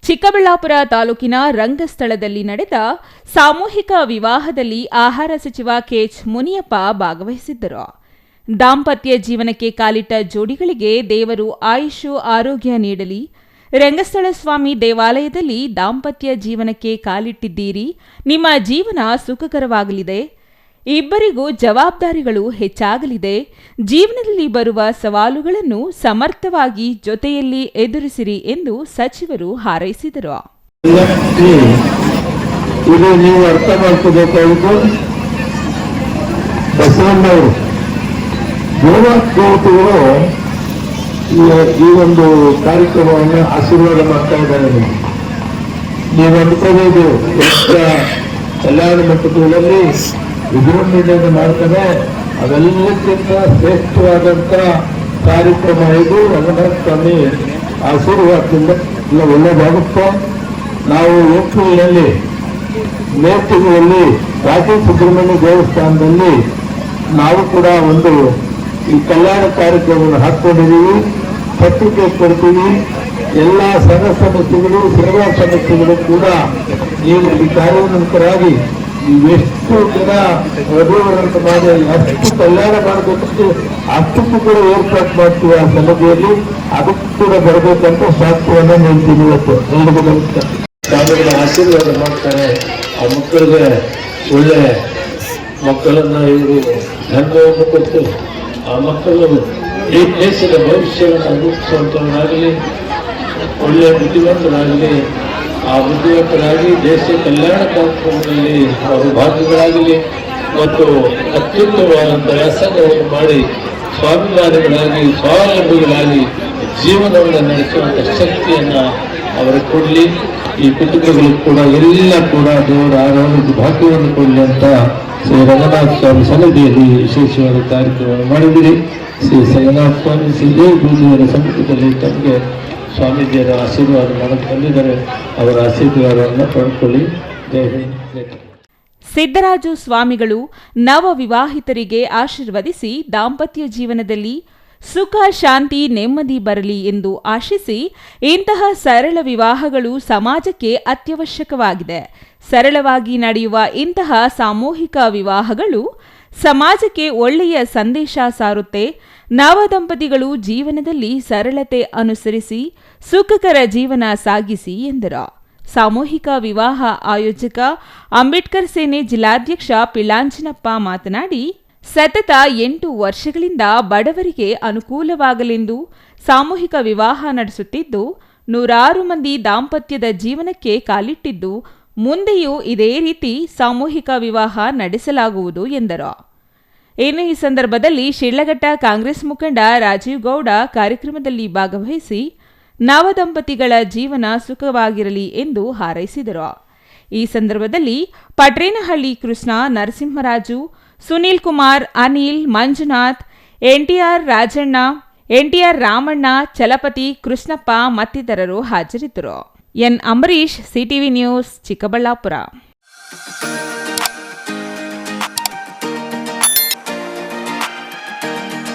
ಚಿಕ್ಕಬಳ್ಳಾಪುರ ತಾಲೂಕಿನ ರಂಗಸ್ಥಳದಲ್ಲಿ ನಡೆದ ಸಾಮೂಹಿಕ ವಿವಾಹದಲ್ಲಿ ಆಹಾರ ಸಚಿವ ಕೆಎಚ್ ಮುನಿಯಪ್ಪ ಭಾಗವಹಿಸಿದ್ದರು. ದಾಂಪತ್ಯ ಜೀವನಕ್ಕೆ ಕಾಲಿಟ್ಟ ಜೋಡಿಗಳಿಗೆ ದೇವರು ಆಯುಷು ಆರೋಗ್ಯ ನೀಡಲಿ. ರಂಗಸ್ಥಳ ಸ್ವಾಮಿ ದೇವಾಲಯದಲ್ಲಿ ದಾಂಪತ್ಯ ಜೀವನಕ್ಕೆ ಕಾಲಿಟ್ಟಿದ್ದೀರಿ, ನಿಮ್ಮ ಜೀವನ ಸುಖಕರವಾಗಲಿದೆ. ಇಬ್ಬರಿಗೂ ಜವಾಬ್ದಾರಿಗಳು ಹೆಚ್ಚಾಗಲಿದೆ. ಜೀವನದಲ್ಲಿ ಬರುವ ಸವಾಲುಗಳನ್ನು ಸಮರ್ಥವಾಗಿ ಜೊತೆಯಲ್ಲಿ ಎದುರಿಸಿರಿ ಎಂದು ಸಚಿವರು ಹಾರೈಸಿದರು. ಇದು ನೀವು ಅರ್ಥ ಮಾಡ್ಕೋಬೇಕಾಗಿದ್ದು, ಬಸವಣ್ಣವರು ಗೋವಾಗಳು ಈ ಒಂದು ಕಾರ್ಯಕ್ರಮವನ್ನು ಆಶೀರ್ವಾದ ಮಾಡ್ತಾ ಇದ್ದಾರೆ. ನೀವು ಅಂದ್ಕೋಬಹುದು ಕಲ್ಯಾಣ ಮಂಟಪಗಳಲ್ಲಿ ವಿಜೃಂಭಣೆಯಿಂದ ಮಾಡ್ತಾರೆ, ಅವೆಲ್ಲಕ್ಕಿಂತ ಶ್ರೇಷ್ಠವಾದಂತ ಕಾರ್ಯಕ್ರಮ ಇದು. ರಂಗನಾಥ ಸ್ವಾಮಿ ಆಶೀರ್ವಾದದಿಂದ ಎಲ್ಲ ಒಳ್ಳೆಯದಾಗುತ್ತೆ. ನಾವು ಏಪ್ರಿಲ್ನಲ್ಲಿ ಮೇ ತಿಂಗಳಲ್ಲಿ ರಾಜೀವ ಸುಬ್ರಹ್ಮಣ್ಯ ದೇವಸ್ಥಾನದಲ್ಲಿ ನಾವು ಕೂಡ ಒಂದು ಈ ಕಲ್ಯಾಣ ಕಾರ್ಯಕ್ರಮವನ್ನು ಹಾಕೊಂಡಿದ್ದೀವಿ. ಪತ್ರಿಕೆ ಕೊಡ್ತೀವಿ. ಎಲ್ಲ ಸಂಘ ಸಂಸ್ಥೆಗಳು, ಸೇವಾ ಸಂಸ್ಥೆಗಳು ಕೂಡ ನೀವು ಈ ಕಾರ್ಯೋನ್ಮುಖರಾಗಿ ಎಷ್ಟು ಜನ ವಧುವರಂತ ಮಾಡಿ ಅಷ್ಟು ಕಲ್ಯಾಣ ಮಾಡಬೇಕಂತ ಅಷ್ಟಕ್ಕೂ ಕೂಡ ಏರ್ಪಾಟ್ ಮಾಡ್ತೀವಿ. ಆ ಸಮಿತಿಯಲ್ಲಿ ಅದಕ್ಕೂ ಕೂಡ ಬರಬೇಕಂತ ಶಾಸ್ತ್ರವನ್ನ ಹೇಳ್ತೀವಿ. ಇವತ್ತು ಸ್ವಾಮಿಗಳ ಆಶೀರ್ವಾದ ಮಾಡ್ತಾರೆ. ಆ ಮಕ್ಕಳಿಗೆ ಒಳ್ಳೆ ಮಕ್ಕಳನ್ನ ಇವರು ಧರ್ಮವನ್ನು ಕೊಟ್ಟು ಆ ಮಕ್ಕಳು ಈ ದೇಶದ ಭವಿಷ್ಯವನ್ನು ರೂಪಿಸುವಂತವರಾಗಲಿ, ಒಳ್ಳೆಯ ಬುದ್ಧಿವಂತರಾಗಲಿ, ಆ ಬುದ್ಧಿವಂತರಾಗಿ ದೇಶ ಕಲ್ಯಾಣ ಕಾರ್ಯಕ್ರಮದಲ್ಲಿ ಅವರು ಭಾಗಿಗಳಾಗಲಿ ಮತ್ತು ಅತ್ಯುತ್ತಮವಾದಂಥ ವ್ಯಾಸಂಗವನ್ನು ಮಾಡಿ ಸ್ವಾಭಿಮಾನಿಗಳಾಗಿ ಸ್ವಾವಲಂಬಿಗಳಾಗಿ ಜೀವನವನ್ನು ನಡೆಸುವಂಥ ಶಕ್ತಿಯನ್ನ ಅವರಿಗೆ ಕೊಡಲಿ. ಈ ಕುಟುಂಬಗಳು ಕೂಡ ಎಲ್ಲ ಕೂಡ ದೇವರ ಆರೋಗ್ಯ ಭಾಗ್ಯವನ್ನು ಕೊಡಲಿ ಅಂತ ಶ್ರೀ ರಂಗನಾಥ ಸ್ವಾಮಿ ಸನ್ನಿಧಿಯಲ್ಲಿ ವಿಶೇಷವಾದ ಕಾರ್ಯಕ್ರಮವನ್ನು ಮಾಡಿದಿರಿ. ಶ್ರೀ ರಂಗನಾಥ ಸ್ವಾಮಿ ಶ್ರೀದೇವಿ ಪೂಜೆಯ ಸಮಿತಿಯಲ್ಲಿ ತಮಗೆ ಸ್ವಾಮೀಜಿಯರ ಆಶೀರ್ವಾದ ಮಾಡಕ್ಕೆ ಬಂದಿದ್ದಾರೆ. ಅವರ ಆಶೀರ್ವಾದವನ್ನು ಪಡ್ಕೊಳ್ಳಿ. ಜೈ ಹಿಂದ್. ಸಿದ್ದರಾಜು ಸ್ವಾಮಿಗಳು ನವ ವಿವಾಹಿತರಿಗೆ ಆಶೀರ್ವದಿಸಿ ದಾಂಪತ್ಯ ಜೀವನದಲ್ಲಿ ಸುಖ, ಶಾಂತಿ, ನೆಮ್ಮದಿ ಬರಲಿ ಎಂದು ಆಶಿಸಿ, ಇಂತಹ ಸರಳ ವಿವಾಹಗಳು ಸಮಾಜಕ್ಕೆ ಅತ್ಯವಶ್ಯಕವಾಗಿದೆ. ಸರಳವಾಗಿ ನಡೆಯುವ ಇಂತಹ ಸಾಮೂಹಿಕ ವಿವಾಹಗಳು ಸಮಾಜಕ್ಕೆ ಒಳ್ಳೆಯ ಸಂದೇಶ ಸಾರುತ್ತೆ. ನವ ದಂಪತಿಗಳು ಜೀವನದಲ್ಲಿ ಸರಳತೆ ಅನುಸರಿಸಿ ಸುಖಕರ ಜೀವನ ಸಾಗಿಸಿ ಎಂದರು. ಸಾಮೂಹಿಕ ವಿವಾಹ ಆಯೋಜಕ ಅಂಬೇಡ್ಕರ್ ಸೇನೆ ಜಿಲ್ಲಾಧ್ಯಕ್ಷ ಪಿಳಾಂಜನಪ್ಪ ಮಾತನಾಡಿ, ಸತತ 8 ವರ್ಷಗಳಿಂದ ಬಡವರಿಗೆ ಅನುಕೂಲವಾಗಲೆಂದು ಸಾಮೂಹಿಕ ವಿವಾಹ ನಡೆಸುತ್ತಿದ್ದು, 100 ಮಂದಿ ದಾಂಪತ್ಯದ ಜೀವನಕ್ಕೆ ಕಾಲಿಟ್ಟಿದ್ದು, ಮುಂದೆಯೂ ಇದೇ ರೀತಿ ಸಾಮೂಹಿಕ ವಿವಾಹ ನಡೆಸಲಾಗುವುದು ಎಂದರು. ಇನ್ನು ಈ ಸಂದರ್ಭದಲ್ಲಿ ಶಿಡ್ಲಘಟ್ಟ ಕಾಂಗ್ರೆಸ್ ಮುಖಂಡ ರಾಜೀವ್ ಗೌಡ ಕಾರ್ಯಕ್ರಮದಲ್ಲಿ ಭಾಗವಹಿಸಿ ನವ ದಂಪತಿಗಳ ಜೀವನ ಸುಖವಾಗಿರಲಿ ಎಂದು ಹಾರೈಸಿದರು. ಈ ಸಂದರ್ಭದಲ್ಲಿ ಪಟ್ರೇನಹಳ್ಳಿ ಕೃಷ್ಣ, ನರಸಿಂಹರಾಜು, ಸುನೀಲ್ ಕುಮಾರ್, ಅನಿಲ್, ಮಂಜುನಾಥ್, ಎನ್ಟಿಆರ್ ರಾಜಣ್ಣ, ಎನ್ಟಿಆರ್ ರಾಮಣ್ಣ, ಚಲಪತಿ, ಕೃಷ್ಣಪ್ಪ ಮತ್ತಿತರರು ಹಾಜರಿದ್ದರು. N Ambareesh, CTV news, Chikkaballapur.